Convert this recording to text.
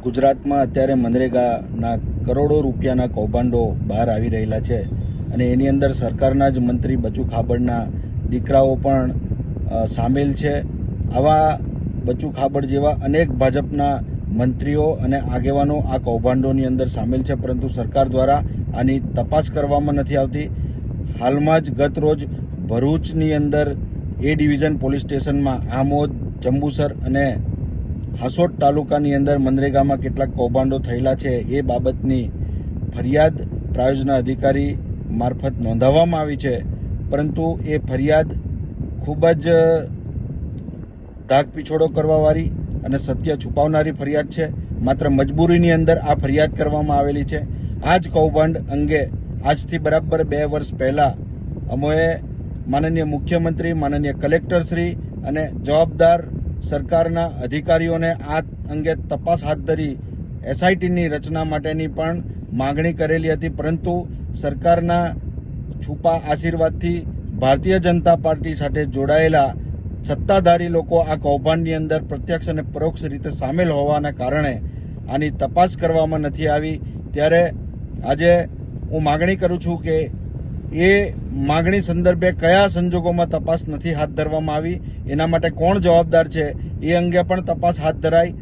ગુજરાતમાં અત્યારે મનરેગાના કરોડો રૂપિયાના કૌભાંડો બહાર આવી રહેલા છે અને એની અંદર સરકારના જ મંત્રી બચુ ખાબડના દીકરાઓ પણ સામેલ છે. આવા બચુ ખાબડ જેવા અનેક ભાજપના મંત્રીઓ અને આગેવાનો આ કૌભાંડોની અંદર સામેલ છે, પરંતુ સરકાર દ્વારા આની તપાસ કરવામાં નથી આવતી. હાલમાં જ ગત રોજ ભરૂચની અંદર એ ડિવિઝન પોલીસ સ્ટેશનમાં આમોદ, જંબુસર અને હાસોટ તાલુકાની અંદર મનરેગામાં કેટલાક કૌભાંડો થયેલા છે એ બાબતની ફરિયાદ પ્રાયોજના અધિકારી મારફત નોંધાવવામાં આવી છે, પરંતુ એ ફરિયાદ ખૂબ જ ધાક પીછોડો કરવાવાળી અને સત્ય છુપાવનારી ફરિયાદ છે. માત્ર મજબૂરીની અંદર આ ફરિયાદ કરવામાં આવેલી છે. આ જ કૌભાંડ અંગે આજથી બરાબર 2 વર્ષ પહેલા અમોએ માનનીય મુખ્યમંત્રી, માનનીય કલેક્ટરશ્રી અને જવાબદાર સરકારના અધિકારીઓને આ અંગે તપાસ હાથ ધરી એસઆઈટીની રચના માટેની પણ માગણી કરેલી હતી, પરંતુ સરકારના છુપા આશીર્વાદથી ભારતીય જનતા પાર્ટી સાથે જોડાયેલા સત્તાધારી લોકો આ કૌભાંડની અંદર પ્રત્યક્ષ અને પરોક્ષ રીતે સામેલ હોવાના કારણે આની તપાસ કરવામાં નથી આવી. ત્યારે આજે હું માગણી કરું છું કે એ માગણી સંદર્ભે કયા સંજોગોમાં તપાસ નથી હાથ ધરવામાં આવી, એના માટે કોણ જવાબદાર છે એ અંગે પણ તપાસ હાથ ધરાય.